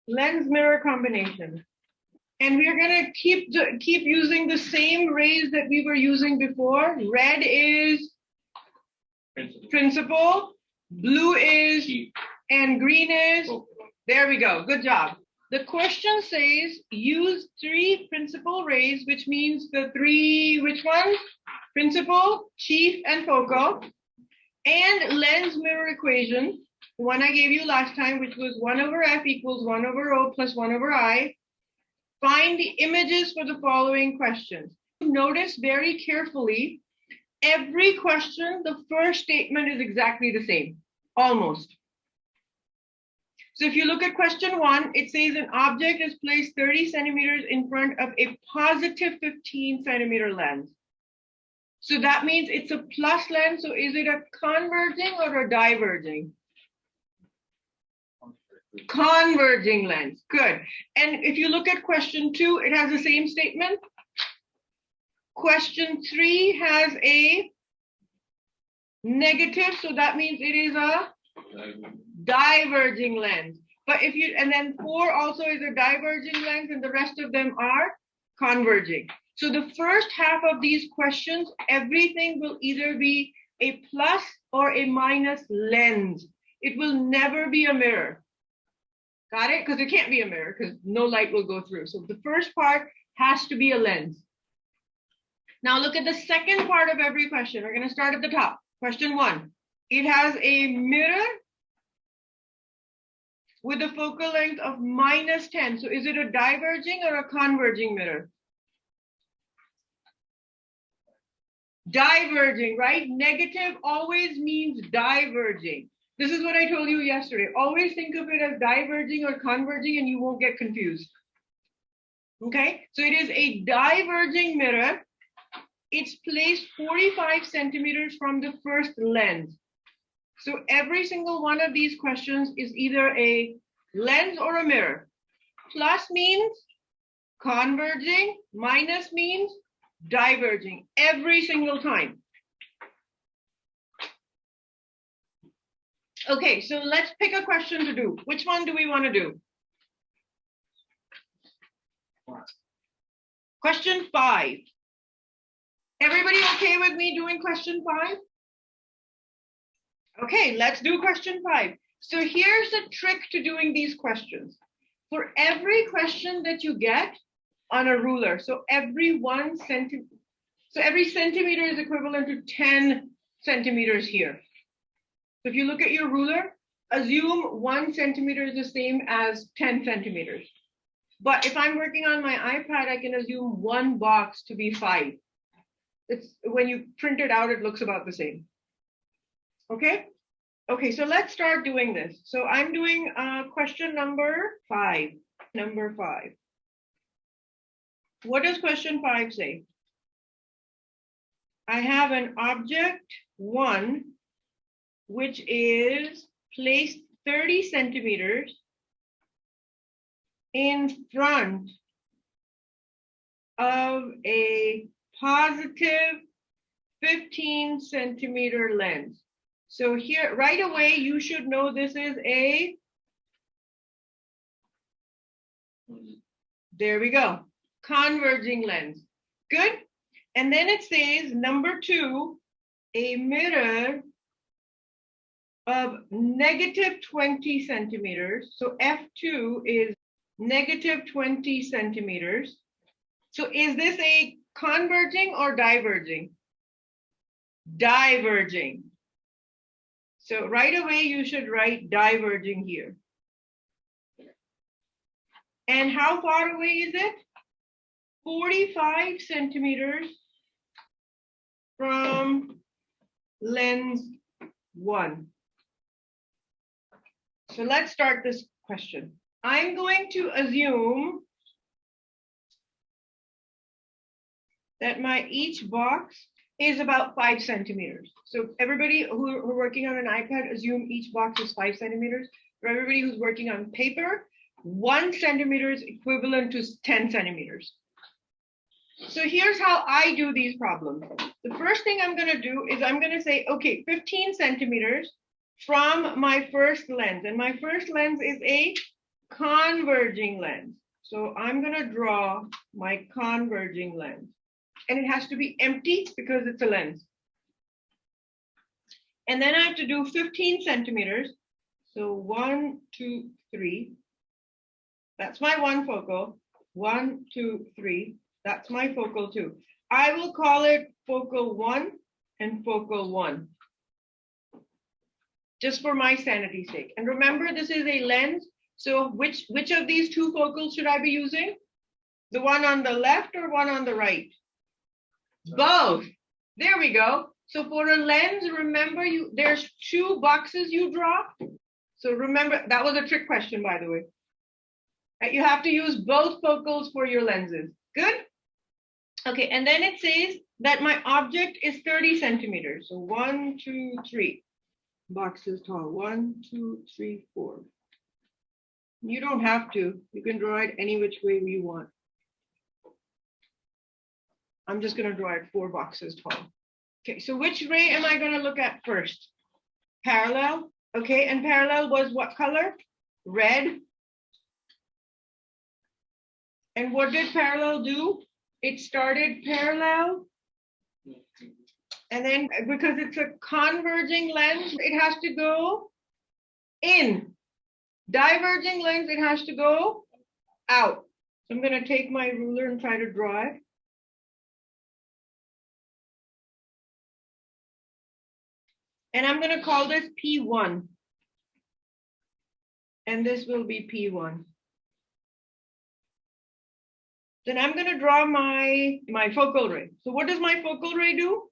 lens mirror combination. And we're going to keep using the same rays that we were using before. Red is principal, blue is, and green is, there we go, good job. The question says use 3 principal rays, which means the 3, which ones? Principal, chief, and focal, and lens mirror equation, the one I gave you last time, which was 1 over f equals 1 over O plus 1 over I. Find the images for the following questions. Notice very carefully, every question, the first statement is exactly the same, almost. So if you look at question 1, it says an object is placed 30 centimeters in front of a positive 15 centimeter lens. So that means it's a plus lens. So is it a converging or a diverging? Converging lens. Good. And if you look at question 2, it has the same statement. Question 3 has a negative, so that means it is a diverging lens. But if you, and then 4 also is a diverging lens, and the rest of them are converging. So the first half of these questions, everything will either be a plus or a minus lens. It will never be a mirror. Got it? Because it can't be a mirror because no light will go through. So the first part has to be a lens. Now look at the second part of every question. We're going to start at the top. Question 1. It has a mirror with a focal length of -10. So is it a diverging or a converging mirror? Diverging, right? Negative always means diverging. This is what I told you yesterday. Always think of it as diverging or converging and you won't get confused. Okay, so it is a diverging mirror. It's placed 45 centimeters from the first lens. So every single one of these questions is either a lens or a mirror. Plus means converging, minus means diverging every single time. Okay, so let's pick a question to do. Which one do we want to do? Question 5. Everybody okay with me doing question 5? Okay, let's do question 5. So here's the trick to doing these questions. For every question that you get on a ruler, so every centimeter is equivalent to 10 centimeters here. So if you look at your ruler, assume 1 centimeter is the same as 10 centimeters. But if I'm working on my iPad, I can assume 1 box to be 5. It's when you print it out, it looks about the same. Okay? Okay, so let's start doing this. So I'm doing question number 5. Number 5. What does question 5 say? I have an object 1, which is placed 30 centimeters in front of a positive 15 centimeter lens. So here, right away, you should know this is a, there we go, converging lens. Good. And then it says number 2, a mirror of -20 centimeters. So F2 is -20 centimeters. So is this a converging or diverging? Diverging. So right away, you should write diverging here. And how far away is it? 45 centimeters from lens 1. So let's start this question. I'm going to assume that my each box is about 5 centimeters. So everybody who are working on an iPad, assume each box is 5 centimeters. For everybody who's working on paper, 1 centimeter is equivalent to 10 centimeters. So here's how I do these problems. The first thing I'm going to do is I'm going to say, okay, 15 centimeters from my first lens. And my first lens is a converging lens. So I'm going to draw my converging lens. And it has to be empty because it's a lens. And then I have to do 15 centimeters. So 1, 2, 3. That's my one focal. 1, 2, 3. That's my focal 2. I will call it focal 1 and focal 1. Just for my sanity's sake. And remember, this is a lens. So which of these two focals should I be using? The one on the left or one on the right? Both. There we go. So for a lens, remember there's 2 boxes you draw. So remember, that was a trick question, by the way. You have to use both focals for your lenses. Good? Okay, and then it says that my object is 30 centimeters. So 1, 2, 3. Boxes tall. 1, 2, 3, 4. You don't have to. You can draw it any which way you want. I'm just going to draw it 4 boxes tall. Okay, so which ray am I going to look at first? Parallel. Okay, and parallel was what color? Red. And what did parallel do? It started parallel. And then because it's a converging lens, it has to go in. Diverging lens, it has to go out. So I'm going to take my ruler and try to draw it. And I'm going to call this P1. And this will be P1. Then I'm going to draw my focal ray. So what does my focal ray do?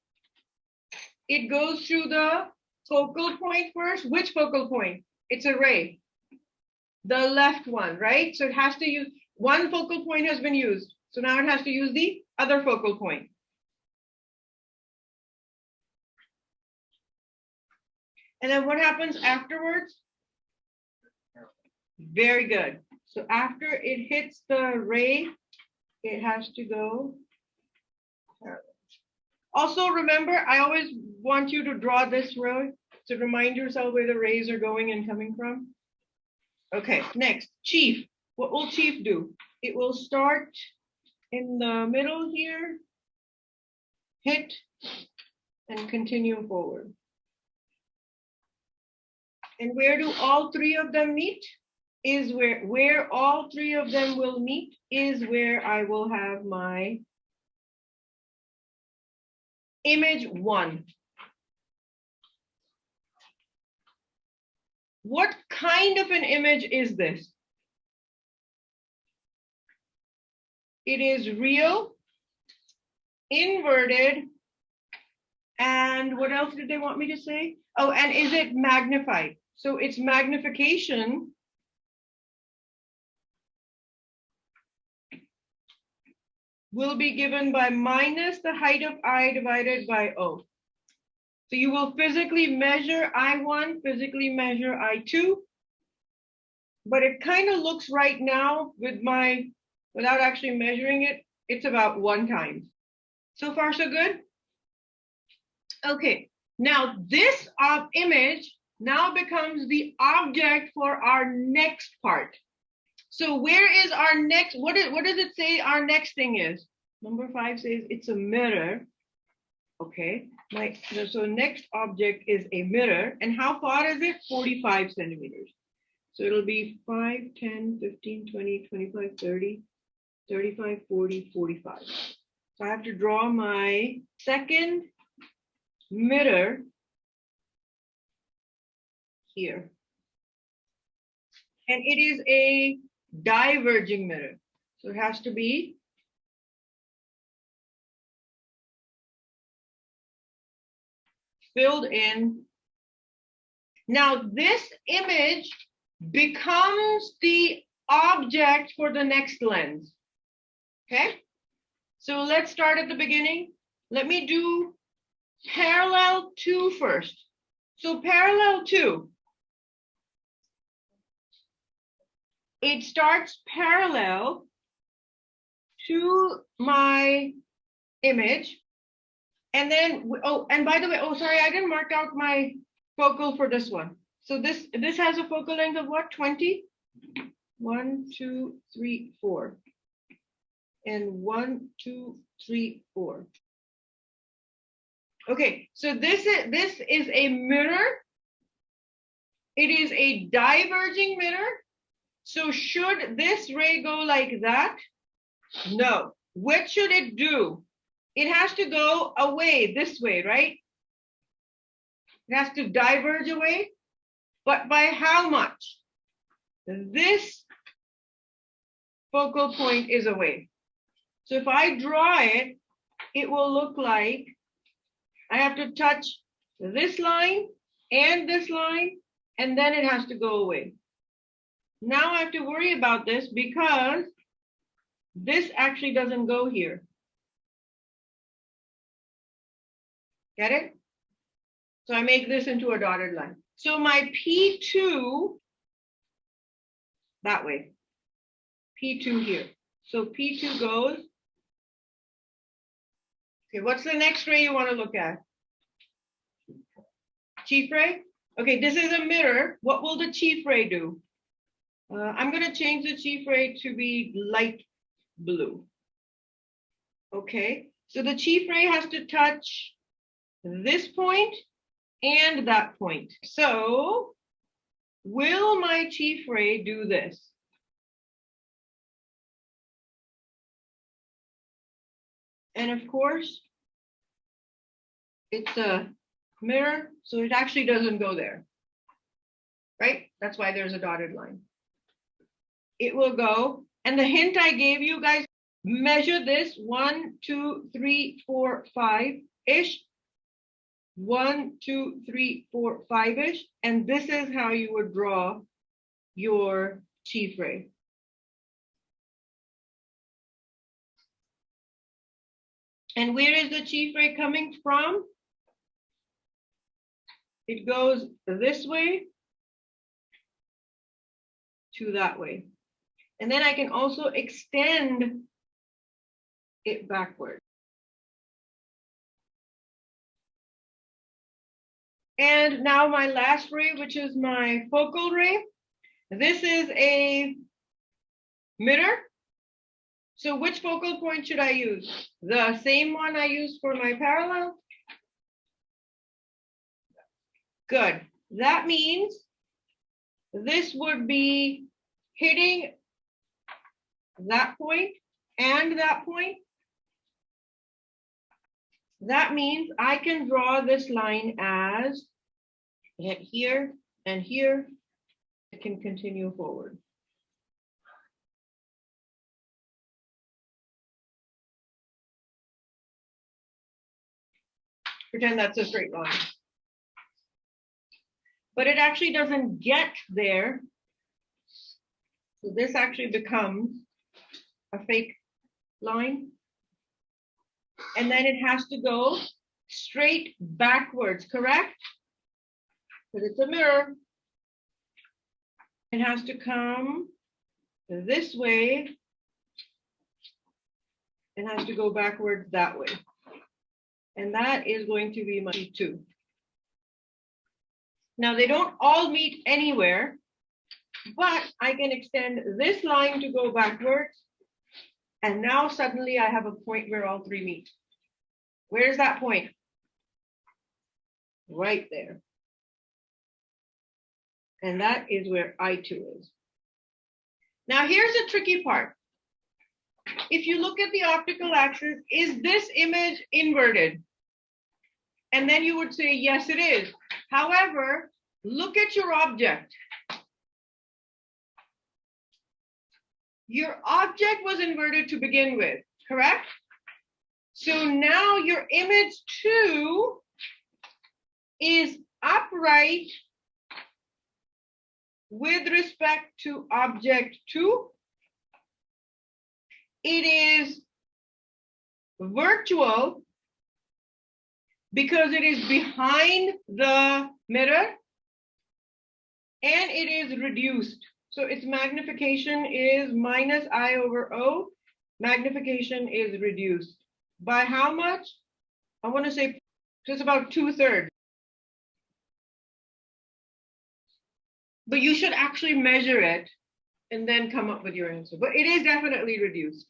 It goes through the focal point first. Which focal point? It's a ray. The left one, right? So it has to use, one focal point has been used. So now it has to use the other focal point. And then what happens afterwards? Very good. So after it hits the ray, it has to go. Also remember, I always want you to draw this row to remind yourself where the rays are going and coming from. Okay, next, chief. What will chief do? It will start in the middle here, hit, and continue forward. And where do all 3 of them meet? Is where all 3 of them will meet is where I will have my image 1. What kind of an image is this? It is real, inverted, and what else did they want me to say? Oh, and is it magnified? So its magnification will be given by minus the height of I divided by O. So you will physically measure I1, physically measure I2, but it kind of looks right now without actually measuring it, it's about 1 times. So far, so good? Okay, now this image now becomes the object for our next part. So where is our next, what does it say our next thing is? Number 5 says it's a mirror. Okay, so next object is a mirror. And how far is it? 45 centimeters. So it'll be 5, 10, 15, 20, 25, 30, 35, 40, 45. So I have to draw my second mirror here. And it is a diverging mirror. So it has to be filled in. Now this image becomes the object for the next lens. Okay, so let's start at the beginning. Let me do parallel 2 first. So parallel 2, it starts parallel to my image. And then, oh, and by the way, oh, sorry, I didn't mark out my focal for this one. So this has a focal length of what, 20? 1, 2, 3, 4. And 1, 2, 3, 4. Okay, so this is a mirror. It is a diverging mirror. So should this ray go like that? No. What should it do? It has to go away this way, right? It has to diverge away. But by how much? This focal point is away. So if I draw it, it will look like I have to touch this line, and then it has to go away. Now I have to worry about this because this actually doesn't go here. Get it? So I make this into a dotted line. So my P2, that way, P2 here. So P2 goes. Okay, what's the next ray you want to look at? Chief ray? Okay, this is a mirror. What will the chief ray do? I'm going to change the chief ray to be light blue. Okay, so the chief ray has to touch this point and that point. So will my chief ray do this? And of course, it's a mirror, so it actually doesn't go there, right? That's why there's a dotted line. It will go, and the hint I gave you guys, measure this 1, 2, 3, 4, 5-ish. 1, 2, 3, 4, 5-ish, and this is how you would draw your chief ray. And where is the chief ray coming from? It goes this way to that way. And then I can also extend it backward. And now my last ray, which is my focal ray. This is a mirror. So which focal point should I use? The same one I used for my parallel? Good. That means this would be hitting that point and that point. That means I can draw this line as here and here. It can continue forward. Pretend that's a straight line. But it actually doesn't get there. So this actually becomes a fake line. And then it has to go straight backwards, correct? Because it's a mirror. It has to come this way. It has to go backwards that way. And that is going to be my P2. Now they don't all meet anywhere, but I can extend this line to go backwards. And now suddenly I have a point where all three meet. Where's that point? Right there. And that is where I2 is. Now here's the tricky part. If you look at the optical axis, is this image inverted? And then you would say, yes, it is. However, look at your object. Your object was inverted to begin with, correct? So now your image 2 is upright with respect to object 2. It is virtual because it is behind the mirror, and it is reduced. So its magnification is minus I over O. Magnification is reduced. By how much? I want to say just about 2/3. But you should actually measure it and then come up with your answer. But it is definitely reduced.